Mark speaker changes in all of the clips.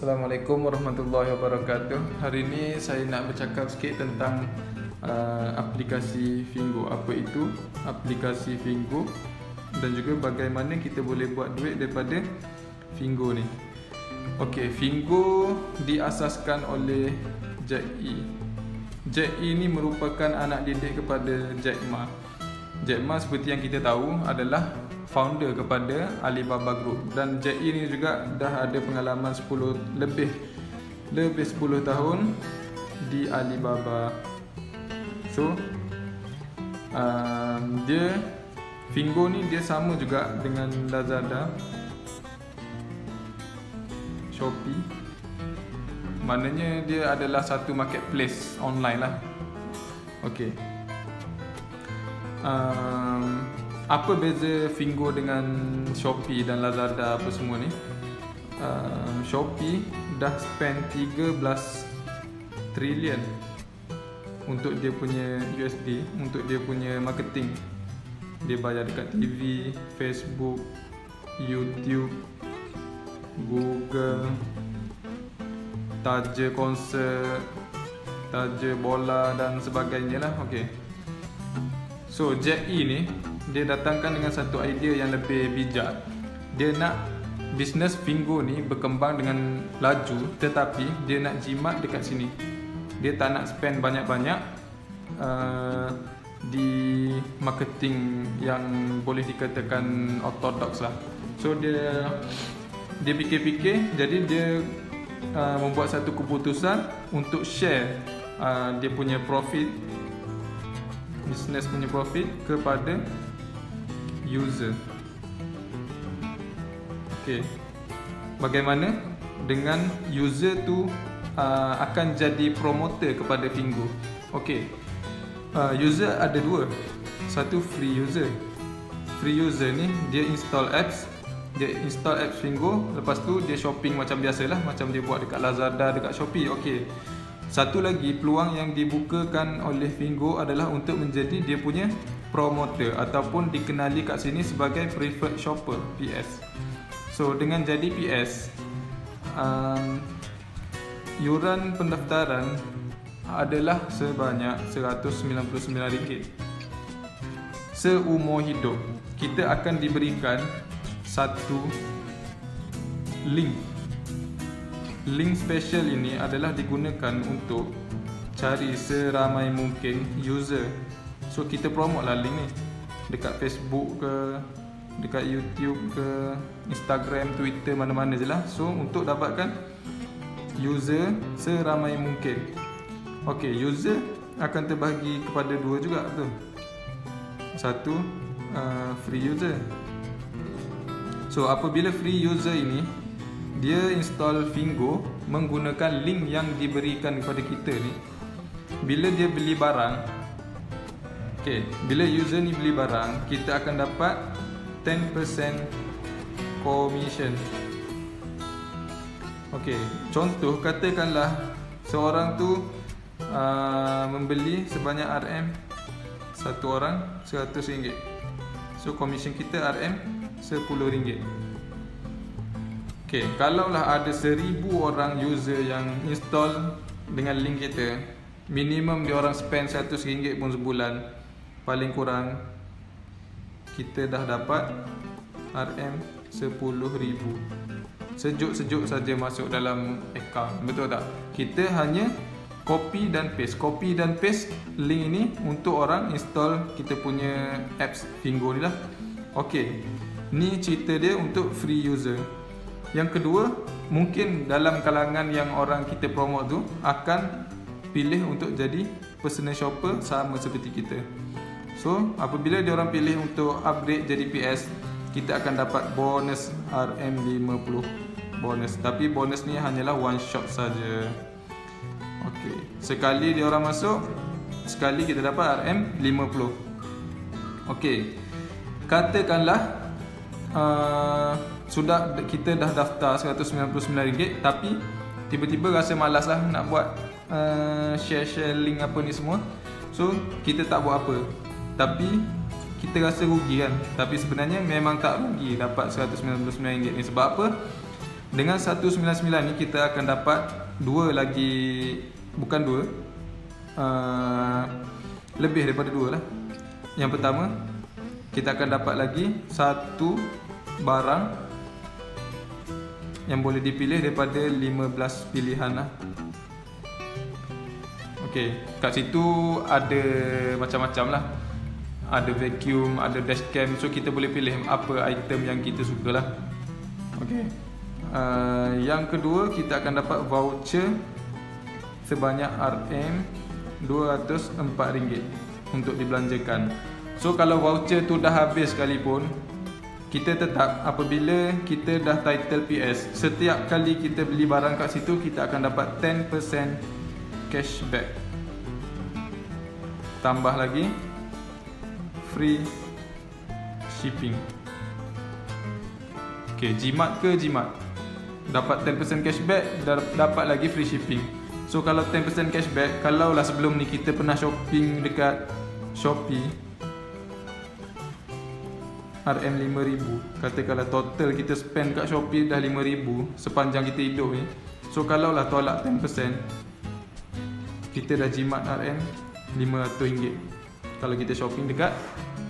Speaker 1: Assalamualaikum warahmatullahi wabarakatuh. Hari ini saya nak bercakap sikit tentang aplikasi Fingo. Apa itu aplikasi Fingo dan juga bagaimana kita boleh buat duit daripada Fingo ni. Okey, Fingo diasaskan oleh Jack Ye. Jack Ye ni merupakan anak didik kepada Jack Ma. Jack Ma seperti yang kita tahu adalah founder kepada Alibaba Group, dan Jack Ye ni juga dah ada pengalaman lebih 10 tahun di Alibaba. So Fingo ni dia sama juga dengan Lazada, Shopee. Maknanya dia adalah satu marketplace online lah. Okey. Apa beza Fingo dengan Shopee dan Lazada apa semua ni? Shopee dah spend 13 triliun untuk dia punya USD, untuk dia punya marketing. Dia bayar dekat TV, Facebook, YouTube, Google, taja konsert, taja bola dan sebagainya lah. Okay. So Jack Ye ni dia datangkan dengan satu idea yang lebih bijak. Dia nak bisnes Fingo ni berkembang dengan laju, tetapi dia nak jimat dekat sini. Dia tak nak spend banyak-banyak di marketing yang boleh dikatakan ortodoks lah. So dia fikir-fikir, jadi dia membuat satu keputusan untuk share dia punya profit, bisnes punya profit kepada user. Okey. Bagaimana dengan user tu akan jadi promoter kepada Fingo? Okey. User ada dua. Satu free user. Free user ni dia install apps. Dia install apps Fingo, lepas tu dia shopping macam biasalah, macam dia buat dekat Lazada, dekat Shopee. Okey. Satu lagi peluang yang dibukakan oleh Fingo adalah untuk menjadi dia punya promoter ataupun dikenali kat sini sebagai preferred shopper, PS. So dengan jadi PS, yuran pendaftaran adalah sebanyak RM199. Seumur hidup kita akan diberikan satu link. Link special ini adalah digunakan untuk cari seramai mungkin user. So kita promote lah link ni dekat Facebook ke, dekat YouTube ke, Instagram, Twitter, mana-mana je lah. So untuk dapatkan user seramai mungkin. Okey, user akan terbahagi kepada dua juga, betul? Satu free user. So apabila free user ini dia install Fingo menggunakan link yang diberikan kepada kita ni, bila dia beli barang, okey, bila user ni beli barang, kita akan dapat 10% commission. Okey, contoh katakanlah seorang tu membeli sebanyak RM, satu orang RM100. So commission kita RM RM10. Okey, kalaulah ada 1000 orang user yang install dengan link kita, minimum dia orang spend RM100 pun sebulan, paling kurang kita dah dapat RM10,000. Sejuk-sejuk saja masuk dalam account, betul tak? Kita hanya copy dan paste link ini untuk orang install kita punya apps Fingo ni lah. Okey, ni cerita dia untuk free user. Yang kedua, mungkin dalam kalangan yang orang kita promote tu akan pilih untuk jadi personal shopper sama seperti kita. So apabila dia orang pilih untuk upgrade jadi PS, kita akan dapat bonus RM50 bonus. Tapi bonus ni hanyalah one shot saja. Okey, sekali dia orang masuk, sekali kita dapat RM50. Okey, katakanlah kita dah daftar RM199, tapi tiba-tiba rasa malas lah nak buat share link apa ni semua. So kita tak buat apa, tapi kita rasa rugi kan. Tapi sebenarnya memang tak rugi dapat RM199 ni. Sebab apa? Dengan 199 ni kita akan dapat dua lagi, bukan dua, lebih daripada dua lah. Yang pertama, kita akan dapat lagi satu barang yang boleh dipilih daripada 15 pilihan lah. Okey, kat situ ada macam-macam lah. Ada vacuum, ada dashcam, so kita boleh pilih apa item yang kita suka lah. Okey. Yang kedua, kita akan dapat voucher sebanyak RM204 untuk dibelanjakan. So kalau voucher tu dah habis sekalipun, kita tetap apabila kita dah title PS, setiap kali kita beli barang kat situ, kita akan dapat 10% cashback. Tambah lagi free shipping. Okay, jimat ke jimat, dapat 10% cashback, dapat lagi free shipping. So kalau 10% cashback, kalau lah sebelum ni kita pernah shopping dekat Shopee RM5,000, katakanlah total kita spend kat Shopee dah 5,000 sepanjang kita hidup ni. So kalau lah tolak 10%, kita dah jimat RM500 kalau kita shopping dekat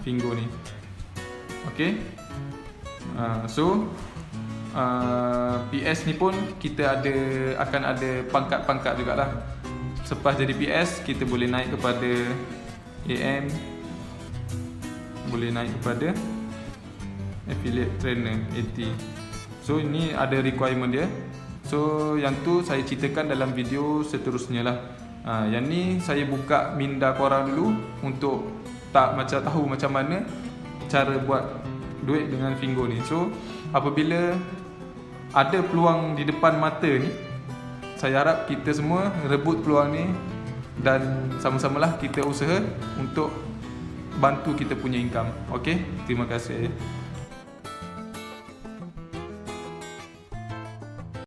Speaker 1: Fingo ni. Okay. PS ni pun kita akan ada pangkat-pangkat jugalah. Selepas jadi PS, kita boleh naik kepada AM, boleh naik kepada affiliate trainer AT. So ini ada requirement dia. So yang tu saya ceritakan dalam video seterusnya lah. Yang ni saya buka minda korang dulu untuk tahu macam mana cara buat duit dengan Fingo ni. So apabila ada peluang di depan mata ni, saya harap kita semua rebut peluang ni dan sama-samalah kita usaha untuk bantu kita punya income. Okey, terima kasih.